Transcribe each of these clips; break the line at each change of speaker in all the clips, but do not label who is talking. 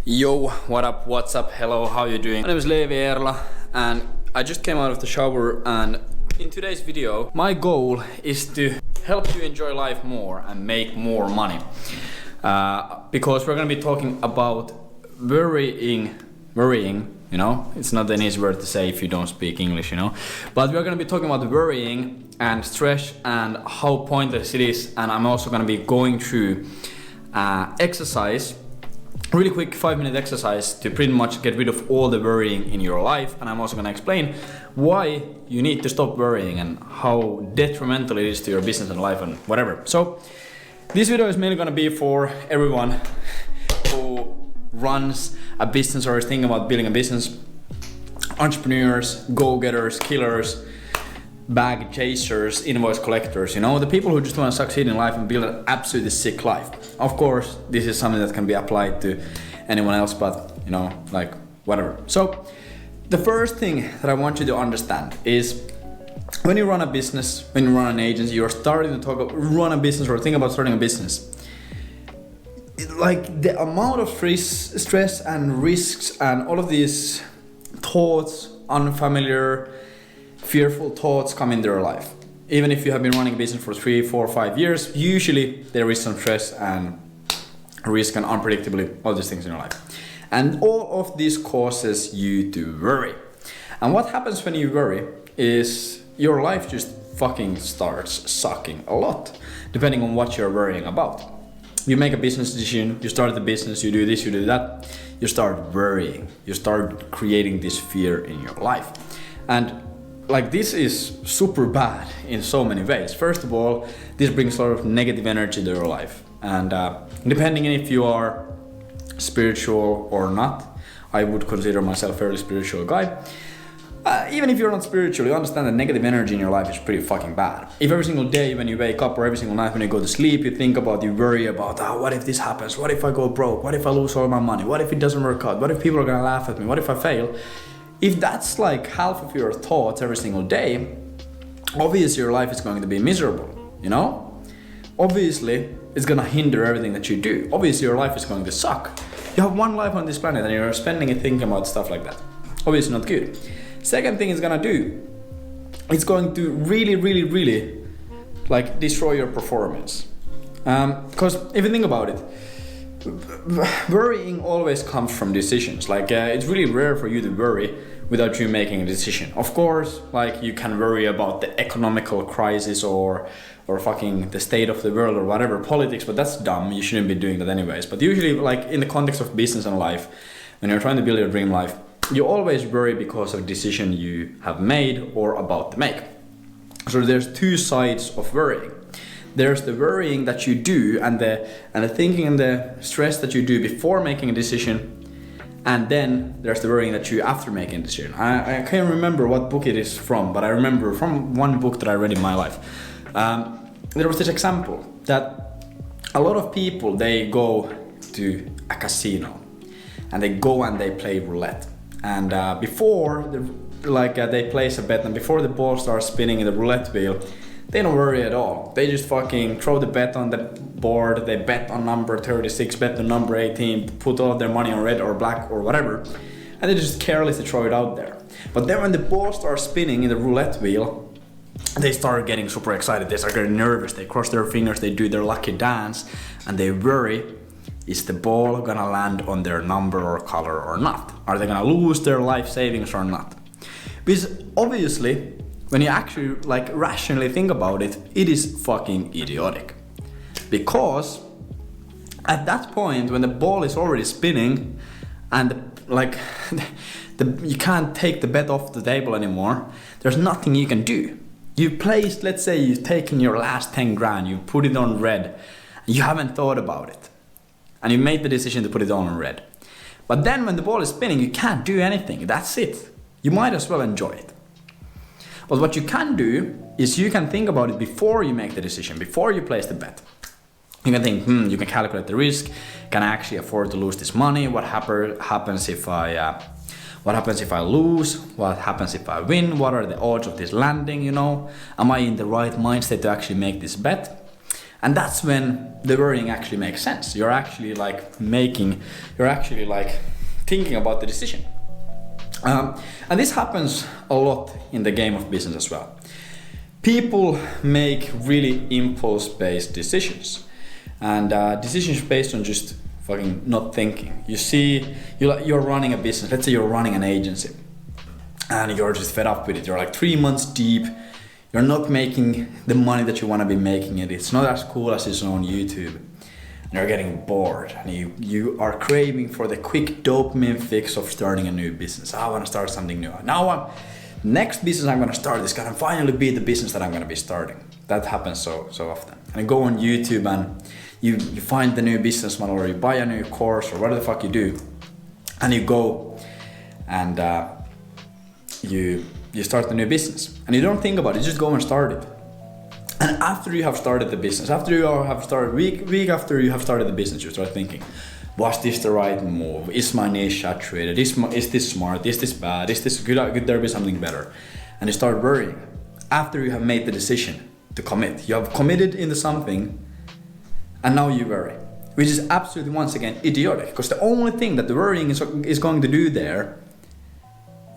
Yo, what up, what's up, hello, how you doing? My name is Leevi Eerola and I just came out of the shower, and in today's video my goal is to help you enjoy life more and make more money. Because we're gonna be talking about worrying, you know, it's not an easy word to say if you don't speak English, you know, but we're gonna be talking about worrying and stress and how pointless it is, and I'm also gonna be going through exercise, really quick 5-minute exercise to pretty much get rid of all the worrying in your life, and I'm also gonna explain why you need to stop worrying and how detrimental it is to your business and life and whatever. So this video is mainly gonna be for everyone who runs a business or is thinking about building a business. Entrepreneurs, go-getters, killers, bag chasers, invoice collectors, you know, the people who just want to succeed in life and build an absolutely sick life. Of course, this is something that can be applied to anyone else, but you know, like whatever. So the first thing that I want you to understand is when you run a business, when you run an agency, you're starting to talk about run a business or think about starting a business. Like the amount of stress and risks and all of these thoughts, unfamiliar, fearful thoughts come in their life. Even if you have been running a business for 3, 4, 5 years, usually there is some stress and risk and unpredictability, all these things in your life. And all of this causes you to worry. And what happens when you worry is your life just fucking starts sucking a lot, depending on what you're worrying about. You make a business decision, you start the business, you do this, you do that, you start worrying, you start creating this fear in your life. And like this is super bad in so many ways. First of all, this brings a lot of negative energy to your life. And depending on if you are spiritual or not, I would consider myself a fairly spiritual guy. Even if you're not spiritual, you understand that negative energy in your life is pretty fucking bad. If every single day when you wake up or every single night when you go to sleep, you think about, you worry about, what if this happens? What if I go broke? What if I lose all my money? What if it doesn't work out? What if people are gonna laugh at me? What if I fail? If that's like half of your thoughts every single day, obviously your life is going to be miserable, you know? Obviously, it's gonna hinder everything that you do. Obviously, your life is going to suck. You have one life on this planet and you're spending it thinking about stuff like that. Obviously not good. Second thing it's gonna do, it's going to really like destroy your performance. Because if you think about it, worrying always comes from decisions. Like it's really rare for you to worry without you making a decision. Of course, like you can worry about the economical crisis or fucking the state of the world or whatever, politics, but that's dumb. You shouldn't be doing that anyways. But usually, like in the context of business and life, when you're trying to build your dream life, you always worry because of a decision you have made or about to make. So there's two sides of worrying. There's the worrying that you do and the thinking and the stress that you do before making a decision, and then there's the worrying that you after making a decision. I can't remember what book it is from, but I remember from one book that I read in my life. There was this example that a lot of people, they go to a casino and they go and they play roulette, and before they place a bet, and before the ball starts spinning in the roulette wheel, they don't worry at all. They just fucking throw the bet on the board, they bet on number 36, bet on number 18, put all of their money on red or black or whatever, and they just carelessly throw it out there. But then when the ball starts spinning in the roulette wheel, they start getting super excited, they start getting nervous, they cross their fingers, they do their lucky dance, and they worry, is the ball gonna land on their number or color or not? Are they gonna lose their life savings or not? Because obviously, when you actually like rationally think about it, it is fucking idiotic. Because at that point, when the ball is already spinning and you can't take the bet off the table anymore, there's nothing you can do. You placed, let's say you've taken your last 10 grand, you put it on red, you haven't thought about it, and you made the decision to put it on red. But then when the ball is spinning, you can't do anything, that's it. You might as well enjoy it. But what you can do is you can think about it before you make the decision, before you place the bet. You can think, you can calculate the risk. Can I actually afford to lose this money? What happens if I lose? What happens if I win? What are the odds of this landing, you know? Am I in the right mindset to actually make this bet? And that's when the worrying actually makes sense. You're actually like thinking about the decision. And this happens a lot in the game of business as well. People make really impulse-based decisions, and decisions based on just fucking not thinking. You see, you're running a business. Let's say you're running an agency, and you're just fed up with it. You're like 3 months deep. You're not making the money that you want to be making it. It's not as cool as it's on YouTube. And you're getting bored, and you are craving for the quick dopamine fix of starting a new business. I want to start something new. Next business I'm going to start is going to finally be the business that I'm going to be starting. That happens so often. And you go on YouTube and you find the new business model, or you buy a new course, or whatever the fuck you do, and you go and you start the new business, and you don't think about it. You just go and start it. And after you have started the business, after you have started week after you have started the business, you start thinking, was this the right move? Is my niche saturated? Is this smart? Is this bad? Is this good? Could there be something better? And you start worrying. After you have made the decision to commit, you have committed into something, and now you worry, which is absolutely, once again, idiotic. Because the only thing that the worrying is going to do there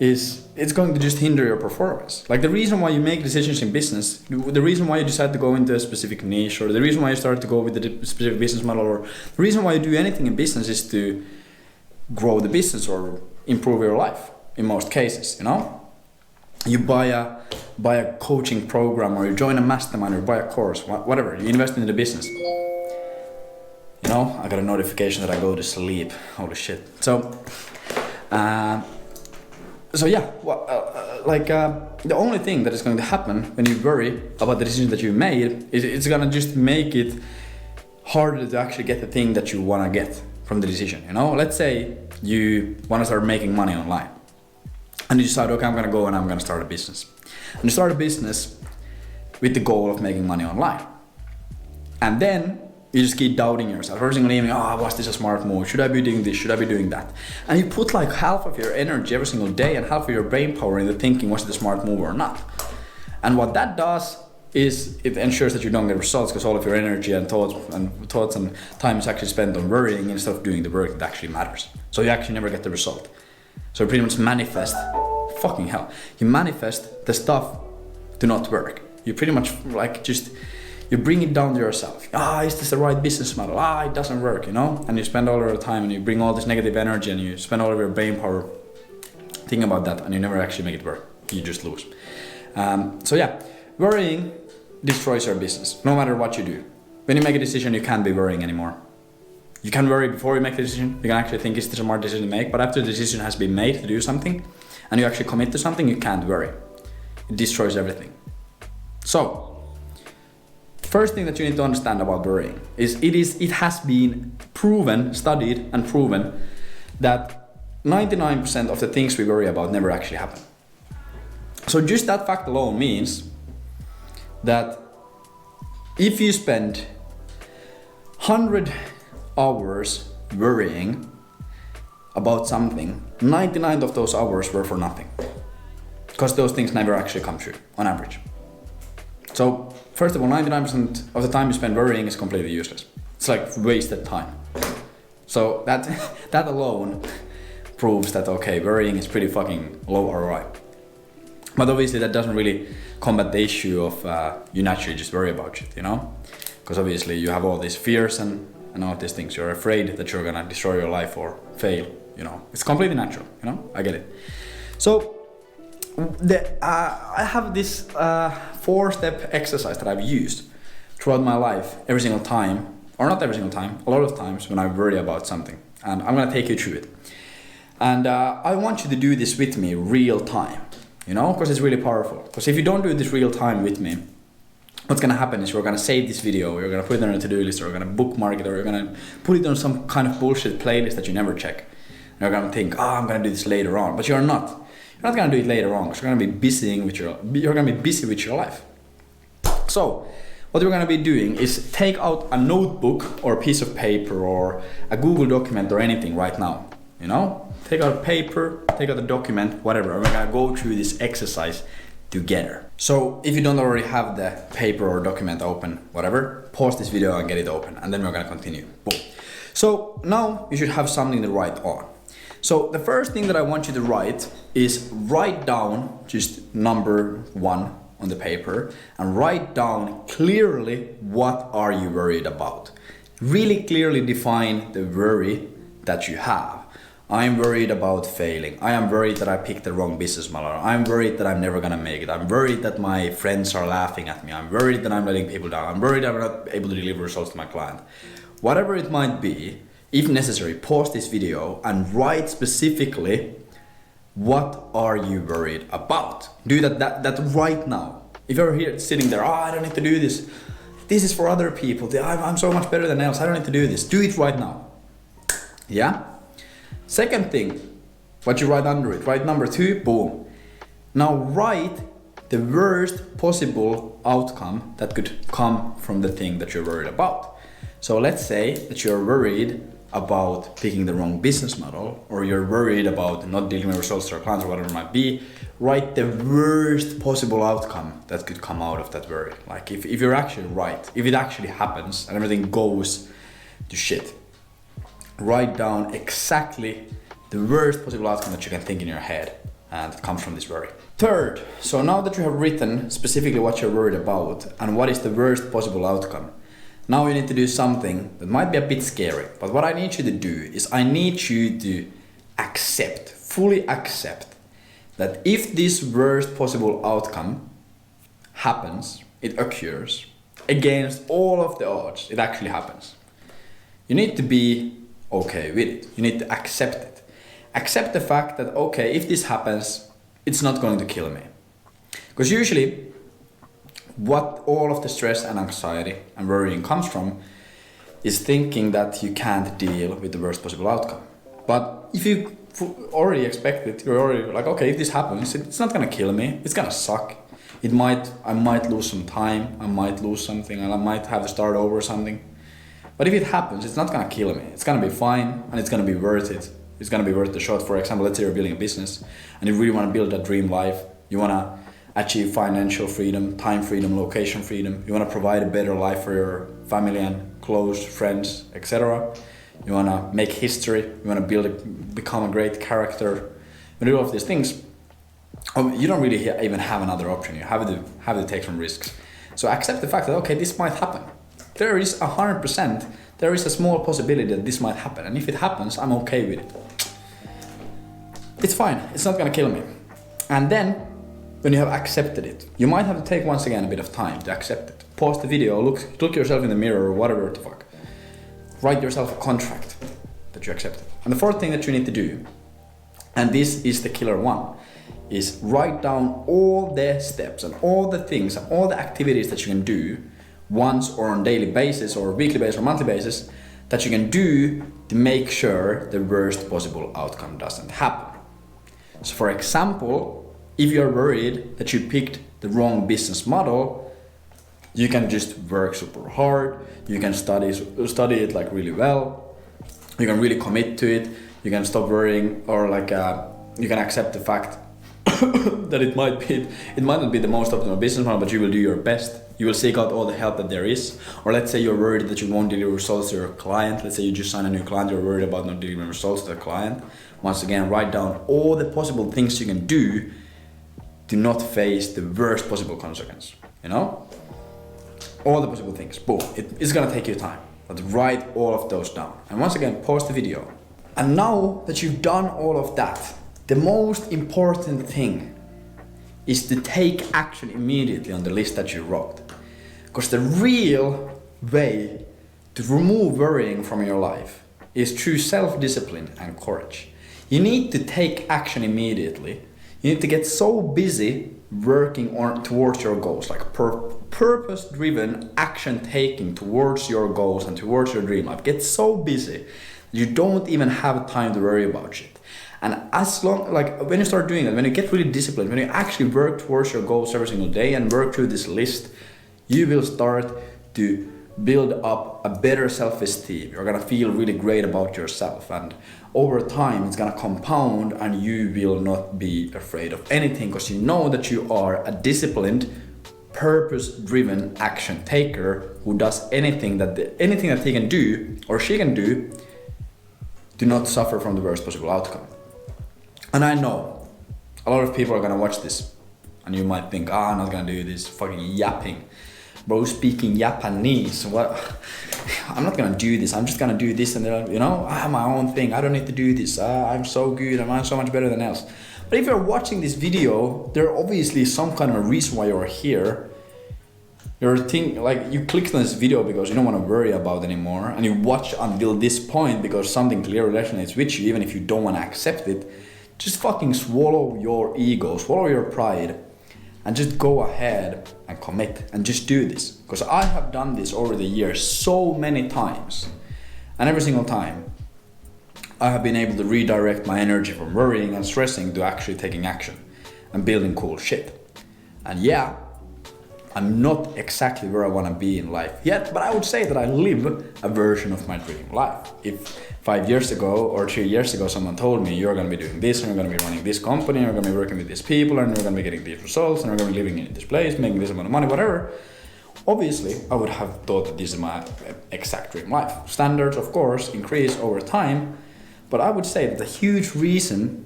is it's going to just hinder your performance. Like the reason why you make decisions in business, the reason why you decide to go into a specific niche, or the reason why you start to go with the specific business model, or the reason why you do anything in business is to grow the business or improve your life in most cases, you know? You buy a coaching program, or you join a mastermind, or buy a course, whatever, you invest in the business. You know, I got a notification that I go to sleep, holy shit. So yeah, the only thing that is going to happen when you worry about the decision that you made is it's going to just make it harder to actually get the thing that you want to get from the decision, you know? Let's say you want to start making money online, and you decide, okay, I'm going to go and I'm going to start a business. And you start a business with the goal of making money online. And then you just keep doubting yourself. Every single evening, was this a smart move? Should I be doing this? Should I be doing that? And you put like half of your energy every single day and half of your brain power into thinking, was it a smart move or not? And what that does is it ensures that you don't get results, because all of your energy and thoughts and time is actually spent on worrying instead of doing the work that actually matters. So you actually never get the result. So you pretty much manifest, fucking hell, you manifest the stuff to not work. You pretty much like you bring it down to yourself. Is this the right business model? It doesn't work, you know? And you spend all your time and you bring all this negative energy and you spend all of your brain power thinking about that, and you never actually make it work. You just lose. So yeah, worrying destroys your business, no matter what you do. When you make a decision, you can't be worrying anymore. You can worry before you make the decision. You can actually think, is this a smart decision to make? But after the decision has been made to do something, and you actually commit to something, you can't worry. It destroys everything. So, first thing that you need to understand about worrying is it has been studied and proven that 99% of the things we worry about never actually happen. So just that fact alone means that if you spend 100 hours worrying about something, 99 of those hours were for nothing. Because those things never actually come true, on average. So, first of all, 99% of the time you spend worrying is completely useless. It's like wasted time. So that alone proves that, okay, worrying is pretty fucking low ROI. But obviously that doesn't really combat the issue of you naturally just worry about shit, you know? Because obviously you have all these fears and all these things. You're afraid that you're gonna destroy your life or fail, you know? It's completely natural, you know? I get it. So, I have this 4-step exercise that I've used throughout my life every single time, or not every single time, a lot of times when I worry about something, and I'm gonna take you through it. And I want you to do this with me real time, you know, because it's really powerful. Because if you don't do this real time with me, what's gonna happen is we're gonna save this video, you're gonna put it on a to-do list, or you're gonna bookmark it, or you're gonna put it on some kind of bullshit playlist that you never check. And you're gonna think, I'm gonna do this later on, but you're not. You're not gonna do it later on, because you're gonna be busy with your life. So, what we're gonna be doing is take out a notebook or a piece of paper or a Google document or anything right now. You know, take out a paper, take out a document, whatever. And we're gonna go through this exercise together. So if you don't already have the paper or document open, whatever, pause this video and get it open, and then we're gonna continue. Boom. So now you should have something to write on. So the first thing that I want you to write is write down just number 1 on the paper and write down clearly what are you worried about. Really clearly define the worry that you have. I'm worried about failing. I am worried that I picked the wrong business model. I'm worried that I'm never gonna make it. I'm worried that my friends are laughing at me. I'm worried that I'm letting people down. I'm worried I'm not able to deliver results to my client. Whatever it might be, if necessary, pause this video and write specifically what are you worried about. Do that right now. If you're here sitting there, I don't need to do this. This is for other people. I'm so much better than else. I don't need to do this. Do it right now. Yeah? Second thing, what you write under it. Write number 2, boom. Now write the worst possible outcome that could come from the thing that you're worried about. So let's say that you're worried about picking the wrong business model, or you're worried about not delivering results to your clients, or whatever it might be. Write the worst possible outcome that could come out of that worry. Like if you're actually right, if it actually happens and everything goes to shit, write down exactly the worst possible outcome that you can think in your head and it comes from this worry. Third, so now that you have written specifically what you're worried about and what is the worst possible outcome, now you need to do something that might be a bit scary, but what I need you to do is I need you to fully accept that if this worst possible outcome happens, it occurs against all of the odds, it actually happens. You need to be okay with it. You need to accept it. Accept the fact that, okay, if this happens, it's not going to kill me. Because usually, what all of the stress and anxiety and worrying comes from is thinking that you can't deal with the worst possible outcome. But if you already expect it, you're already like, okay, if this happens, it's not gonna kill me, it's gonna suck. I might lose some time, I might lose something, and I might have to start over or something. But if it happens, it's not gonna kill me. It's gonna be fine, and it's gonna be worth it. It's gonna be worth the shot. For example, let's say you're building a business, and you really wanna build a dream life. You wanna achieve financial freedom, time freedom, location freedom. You wanna provide a better life for your family and close friends, etc. You wanna make history. You wanna become a great character. You do all of these things. You don't really even have another option. You have to take some risks. So accept the fact that, okay, this might happen. There is 100%, there is a small possibility that this might happen. And if it happens, I'm okay with it. It's fine, it's not gonna kill me. And then, when you have accepted it, you might have to take once again a bit of time to accept it. Pause the video, look yourself in the mirror or whatever the fuck. Write yourself a contract that you accept it. And the fourth thing that you need to do, and this is the killer one, is write down all the steps and all the things and all the activities that you can do once or on daily basis or weekly basis or monthly basis that you can do to make sure the worst possible outcome doesn't happen. So for example, if you're worried that you picked the wrong business model, you can just work super hard, you can study it like really well, you can really commit to it, you can stop worrying, or like you can accept the fact that it might not be the most optimal business model, but you will do your best. You will seek out all the help that there is. Or let's say you're worried that you won't deliver results to your client. Let's say you just signed a new client, you're worried about not delivering results to the client. Once again, write down all the possible things you can do to not face the worst possible consequence. You know? All the possible things. Boom. It's gonna take you time. But write all of those down. And once again, pause the video. And now that you've done all of that, the most important thing is to take action immediately on the list that you wrote. Because the real way to remove worrying from your life is through self-discipline and courage. You need to take action immediately. You need to get so busy working towards your goals, like purpose-driven action taking towards your goals and towards your dream life. Get so busy you don't even have time to worry about shit. And as long, like when you start doing that, when you get really disciplined, when you actually work towards your goals every single day and work through this list, you will start to build up a better self-esteem. You're gonna feel really great about yourself, and over time it's gonna compound, and you will not be afraid of anything because you know that you are a disciplined, purpose-driven action taker who does anything that he can do or she can do to not suffer from the worst possible outcome. And I know a lot of people are gonna watch this and you might think, I'm not gonna do this fucking yapping. Bro, speaking Japanese, what? I'm not gonna do this, I'm just gonna do this and then, I have my own thing, I don't need to do this, I'm so good, I'm so much better than else. But if you're watching this video, there obviously some kind of reason why you're here. You clicked on this video because you don't want to worry about it anymore, and you watch until this point because something clearly resonates with you, even if you don't want to accept it. Just fucking swallow your ego, swallow your pride, and just go ahead and commit and just do this. Because I have done this over the years so many times, and every single time I have been able to redirect my energy from worrying and stressing to actually taking action and building cool shit. And yeah, I'm not exactly where I want to be in life yet, but I would say that I live a version of my dream life. If 5 years ago or 3 years ago someone told me you're going to be doing this and you're going to be running this company, and you're going to be working with these people and you're going to be getting these results and you're going to be living in this place, making this amount of money, whatever, obviously I would have thought that this is my exact dream life. Standards, of course, increase over time, but I would say that the huge reason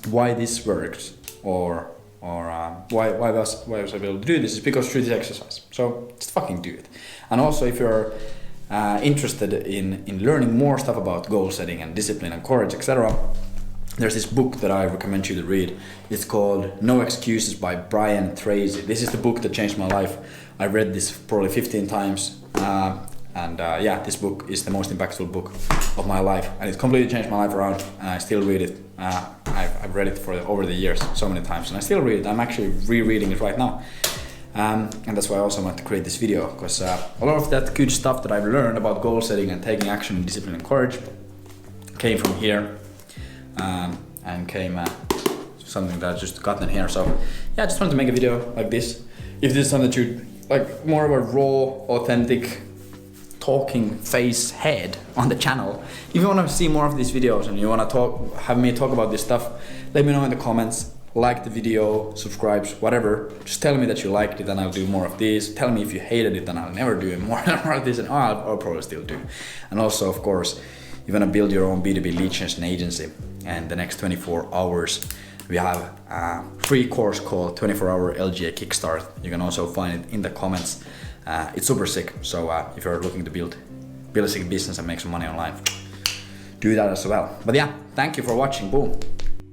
why this works or why I was able to do this is because through this exercise. So just fucking do it. And also, if you're interested in learning more stuff about goal setting and discipline and courage, etc., there's this book that I recommend you to read. It's called No Excuses by Brian Tracy. This is the book that changed my life. I read this probably 15 times. This book is the most impactful book of my life, and it completely changed my life around, and I still read it. I've read it for over the years so many times, and I still read it. I'm actually rereading it right now, and that's why I also want to create this video, because a lot of that good stuff that I've learned about goal setting and taking action and discipline and courage came from here, and came something that I just gotten here. So yeah, I just wanted to make a video like this. If this is something that you like, more of a raw, authentic talking face head on the channel. If you want to see more of these videos and you want to have me talk about this stuff, let me know in the comments. Like the video, subscribe, whatever. Just tell me that you liked it and I'll do more of these. Tell me if you hated it and I'll never do more of this, and I'll probably still do. And also, of course, you want to build your own B2B lead generation agency, and the next 24 hours we have a free course called 24-hour LGA Kickstart. You can also find it in the comments. It's super sick, so if you're looking to build a sick business and make some money online, do that as well. But yeah, thank you for watching. Boom.